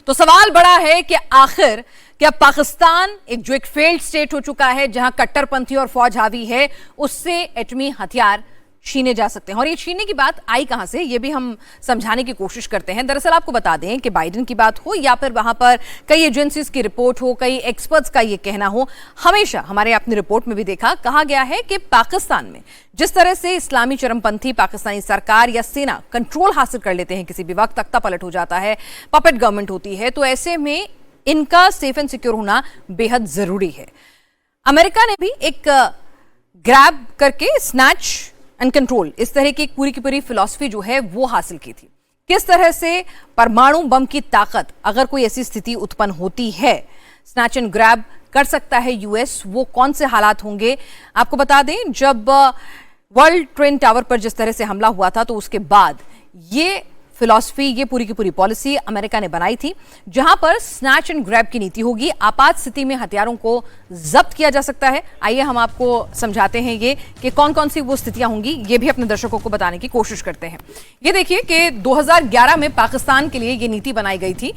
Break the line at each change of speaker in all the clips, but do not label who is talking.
तो सवाल बड़ा है कि आखिर क्या पाकिस्तान जो एक फेल्ड स्टेट हो चुका है, जहां कट्टरपंथी और फौज हावी है, उससे एटमी हथियार छीने जा सकते हैं। और ये छीनने की बात आई कहां से, ये भी हम समझाने की कोशिश करते हैं। दरअसल आपको बता दें कि बाइडेन की बात हो या फिर वहां पर कई एजेंसीज की रिपोर्ट हो, कई एक्सपर्ट्स का ये कहना हो, हमेशा हमारे अपनी रिपोर्ट में भी देखा, कहा गया है कि पाकिस्तान में जिस तरह से इस्लामी चरमपंथी पाकिस्तानी सरकार या सेना कंट्रोल हासिल कर लेते हैं, किसी भी वक्त तख्ता पलट हो जाता है, पपेट गवर्नमेंट होती है, तो ऐसे में इनका सेफ एंड सिक्योर होना बेहद जरूरी है। अमेरिका ने भी एक ग्रैब करके स्नैच एंड कंट्रोल, इस तरह की पूरी की पूरी फिलॉसफी जो है वो हासिल की थी। किस तरह से परमाणु बम की ताकत, अगर कोई ऐसी स्थिति उत्पन्न होती है, स्नैच एंड ग्रैब कर सकता है यूएस, वो कौन से हालात होंगे। आपको बता दें, जब वर्ल्ड ट्रेड टावर पर जिस तरह से हमला हुआ था, तो उसके बाद ये फिलॉसफी, ये पूरी की पूरी पॉलिसी अमेरिका ने बनाई थी, जहां पर स्नैच एंड ग्रैब की नीति होगी। आपात स्थिति में हथियारों को जब्त किया जा सकता है। आइए हम आपको समझाते हैं ये कि कौन कौन सी वो स्थितियां होंगी, ये भी अपने दर्शकों को बताने की कोशिश करते हैं। ये देखिए कि 2011 में पाकिस्तान के लिए ये नीति बनाई गई थी।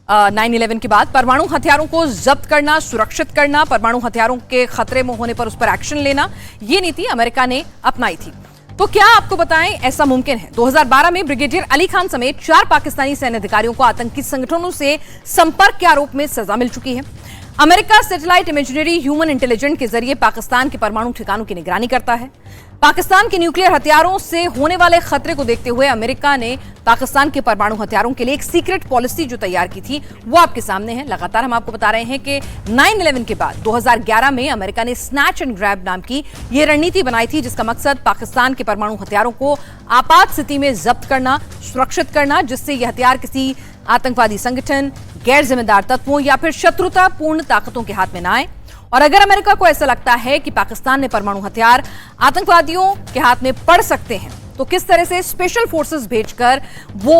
9/11 के बाद परमाणु हथियारों को जब्त करना, सुरक्षित करना, परमाणु हथियारों के खतरे में होने पर उस पर एक्शन लेना, ये नीति अमेरिका ने अपनाई थी। तो क्या आपको बताएं ऐसा मुमकिन है? 2012 में ब्रिगेडियर अली खान समेत 4 पाकिस्तानी सैन्य अधिकारियों को आतंकी संगठनों से संपर्क के आरोप में सजा मिल चुकी है। America satellite imagery human intelligence के जरिए पाकिस्तान के परमाणु ठिकानों की निगरानी करता है। पाकिस्तान के न्यूक्लियर हथियारों से होने वाले खतरे को देखते हुए अमेरिका ने पाकिस्तान के परमाणु हथियारों के लिए एक सीक्रेट पॉलिसी जो तैयार की थी, वो आपके सामने है। लगातार हम आपको बता रहे हैं कि 9/11 के बाद 2011 में अमेरिका ने स्नैच एंड ग्रैब नाम की ये रणनीति बनाई थी, जिसका मकसद पाकिस्तान के परमाणु हथियारों को आपात स्थिति में जब्त करना, सुरक्षित करना, जिससे ये हथियार किसी आतंकवादी संगठन, गैर जिम्मेदार तत्वों या फिर शत्रुतापूर्ण ताकतों के हाथ में न आए। और अगर अमेरिका को ऐसा लगता है कि पाकिस्तान ने परमाणु हथियार आतंकवादियों के हाथ में पड़ सकते हैं, तो किस तरह से स्पेशल फोर्सेस भेजकर वो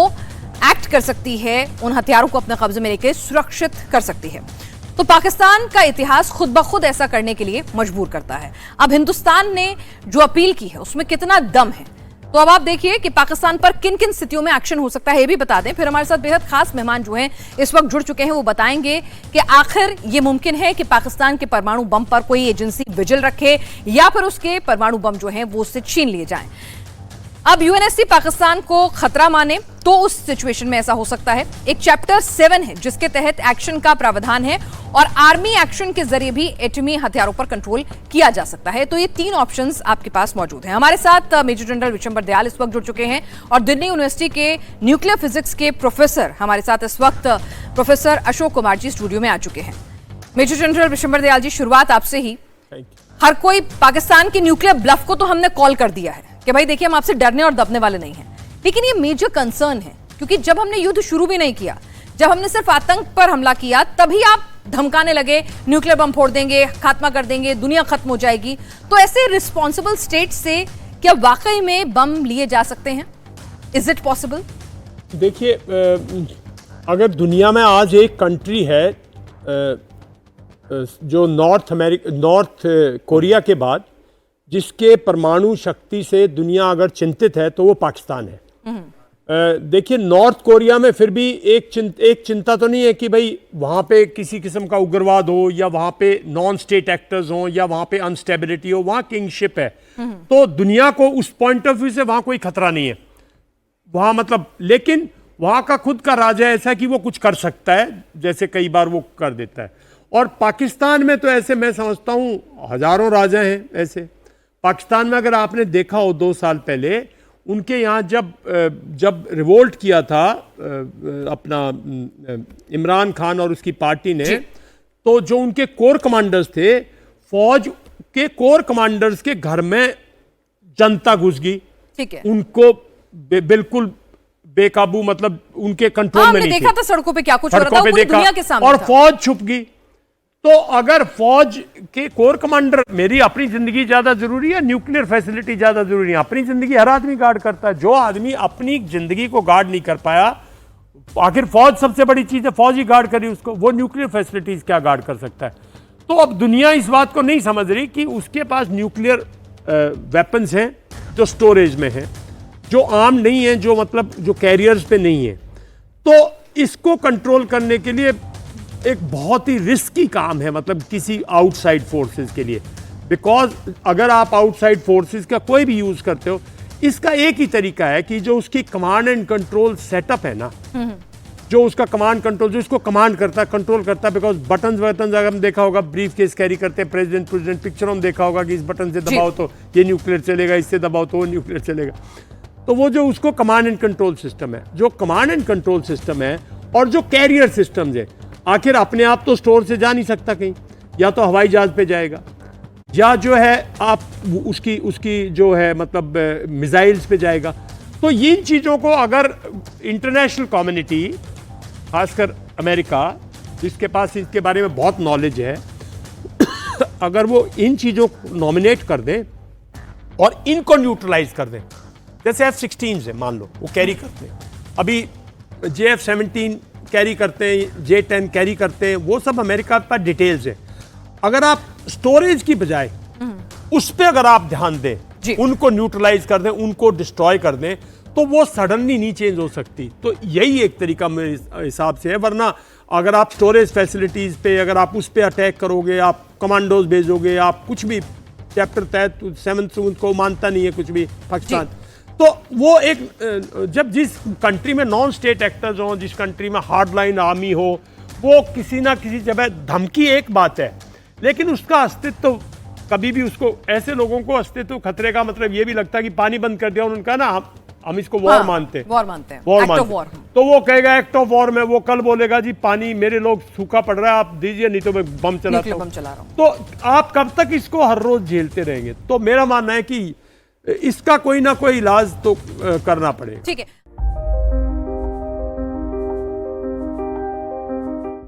एक्ट कर सकती है, उन हथियारों को अपने कब्जे में लेकर सुरक्षित कर सकती है। तो पाकिस्तान का इतिहास खुद ब खुद ऐसा करने के लिए मजबूर करता है। अब हिंदुस्तान ने जो अपील की है उसमें कितना दम है, तो अब आप देखिए कि पाकिस्तान पर किन किन स्थितियों में एक्शन हो सकता है, ये भी बता दें। फिर हमारे साथ बेहद खास मेहमान जो हैं इस वक्त जुड़ चुके हैं, वो बताएंगे कि आखिर ये मुमकिन है कि पाकिस्तान के परमाणु बम पर कोई एजेंसी विजिल रखे या फिर उसके परमाणु बम जो हैं वो उससे छीन लिए जाएं। अब यूएनएससी पाकिस्तान को खतरा माने तो उस सिचुएशन में ऐसा हो सकता है। एक चैप्टर 7 है जिसके तहत एक्शन का प्रावधान है और आर्मी एक्शन के जरिए भी एटमी हथियारों पर कंट्रोल किया जा सकता है। तो ये 3 ऑप्शंस आपके पास मौजूद हैं। हमारे साथ मेजर जनरल विशंबर दयाल इस वक्त जुड़ चुके हैं और दिल्ली यूनिवर्सिटी के न्यूक्लियर फिजिक्स के प्रोफेसर हमारे साथ इस वक्त प्रोफेसर अशोक कुमार जी स्टूडियो में आ चुके हैं। मेजर जनरल विशंबर दयाल जी, शुरुआत आपसे ही। हर कोई पाकिस्तान के न्यूक्लियर ब्लफ को तो हमने कॉल कर दिया है कि भाई देखिए हम आपसे डरने और दबने वाले नहीं हैं, लेकिन ये मेजर कंसर्न है क्योंकि जब हमने युद्ध शुरू भी नहीं किया, जब हमने सिर्फ आतंक पर हमला किया, तभी आप धमकाने लगे न्यूक्लियर बम फोड़ देंगे, खात्मा कर देंगे, दुनिया खत्म हो जाएगी। तो ऐसे रिस्पॉन्सिबल स्टेट से क्या वाकई में बम लिए जा सकते हैं? Is it possible?
देखिए, अगर दुनिया में आज एक कंट्री है जो नॉर्थ कोरिया के बाद जिसके परमाणु शक्ति से दुनिया अगर चिंतित है तो वो पाकिस्तान है। देखिए, नॉर्थ कोरिया में फिर भी एक चिंता तो नहीं है कि भाई वहाँ पे किसी किस्म का उग्रवाद हो या वहाँ पे नॉन स्टेट एक्टर्स हो या वहाँ पे अनस्टेबिलिटी हो, वहाँ किंगशिप है। तो दुनिया को उस पॉइंट ऑफ व्यू से वहाँ कोई खतरा नहीं है वहाँ, मतलब, लेकिन वहाँ का खुद का राजा ऐसा है कि वो कुछ कर सकता है, जैसे कई बार वो कर देता है। और पाकिस्तान में तो ऐसे मैं समझता हूँ हजारों राजा हैं ऐसे। पाकिस्तान में अगर आपने देखा हो 2 साल पहले उनके यहाँ जब रिवोल्ट किया था अपना इमरान खान और उसकी पार्टी ने, तो जो उनके कोर कमांडर्स थे, फौज के कोर कमांडर्स के घर में जनता घुस गई। ठीक है, उनको बिल्कुल बेकाबू, मतलब उनके कंट्रोल में नहीं
देखा था सड़कों पे क्या कुछ हो रहा था, पूरी दुनिया के सामने
और फौज छुप गई। तो अगर फौज के कोर कमांडर, मेरी अपनी जिंदगी ज्यादा जरूरी है, न्यूक्लियर फैसिलिटी ज्यादा जरूरी है? अपनी जिंदगी हर आदमी गार्ड करता है। जो आदमी अपनी जिंदगी को गार्ड नहीं कर पाया, आखिर फौज सबसे बड़ी चीज है, फौज ही गार्ड करी उसको, वो न्यूक्लियर फैसिलिटीज क्या गार्ड कर सकता है? तो अब दुनिया इस बात को नहीं समझ रही कि उसके पास न्यूक्लियर वेपन्स हैं जो स्टोरेज में हैं, जो आम नहीं है, जो मतलब जो कैरियर्स पे नहीं है। तो इसको कंट्रोल करने के लिए एक बहुत ही रिस्की काम है, मतलब किसी आउटसाइड फोर्सेस के लिए, बिकॉज अगर आप आउटसाइड फोर्सेस का कोई भी यूज करते हो, इसका एक ही तरीका है कि जो उसकी कमांड एंड कंट्रोल सेटअप है ना, जो उसका कमांड कंट्रोल, जो इसको कमांड करता है, कंट्रोल करता है, बिकॉज बटन अगर हम देखा होगा, ब्रीफ केस कैरी करते हैं प्रेसिडेंट पिक्चरों में देखा होगा कि इस बटन से दबाओ तो ये न्यूक्लियर चलेगा, इससे दबाओ तो वो न्यूक्लियर चलेगा। तो वो जो उसको कमांड एंड कंट्रोल सिस्टम है, जो कमांड एंड कंट्रोल सिस्टम है और जो कैरियर सिस्टम्स है, आखिर अपने आप तो स्टोर से जा नहीं सकता कहीं, या तो हवाई जहाज पे जाएगा, या जो है आप उसकी जो है मतलब मिसाइल्स पे जाएगा। तो इन चीज़ों को अगर इंटरनेशनल कम्युनिटी, खासकर अमेरिका जिसके पास इसके बारे में बहुत नॉलेज है, अगर वो इन चीज़ों को नॉमिनेट कर दें और इनको न्यूट्रलाइज कर दें, जैसे F-16 है, मान लो वो कैरी करते हैं, अभी JF-17 कैरी करते हैं, J-10 कैरी करते हैं, वो सब अमेरिका के पास डिटेल्स है। अगर आप स्टोरेज की बजाय उस पर अगर आप ध्यान दें, उनको न्यूट्रलाइज कर दें, उनको डिस्ट्रॉय कर दें, तो वो सडनली नहीं चेंज हो सकती। तो यही एक तरीका मेरे हिसाब से है, वरना अगर आप स्टोरेज फैसिलिटीज पे, अगर आप उस पर अटैक करोगे, आप कमांडोज भेजोगे, आप कुछ भी चैप्टर तहत 7 को मानता नहीं है कुछ भी पाकिस्तान, तो वो एक जब जिस कंट्री में नॉन स्टेट एक्टर्स हों, जिस कंट्री में हार्ड लाइन आर्मी हो, वो किसी ना किसी जगह, धमकी एक बात है, लेकिन उसका अस्तित्व तो कभी भी, उसको ऐसे लोगों को अस्तित्व खतरे का मतलब ये भी लगता है कि पानी बंद कर दिया उनका ना, हम इसको वॉर मानते हैं,
वॉर मानते हैं,
वॉर मानते हैं। तो वो कहेगा एक्ट ऑफ वॉर में, वो कल बोलेगा जी पानी, मेरे लोग सूखा पड़ रहा है, आप दीजिए, नहीं तो मैं बम चला रहा हूं। तो आप कब तक इसको हर रोज झेलते रहेंगे? तो मेरा मानना है कि इसका कोई ना कोई इलाज तो करना पड़ेगा।
ठीक है।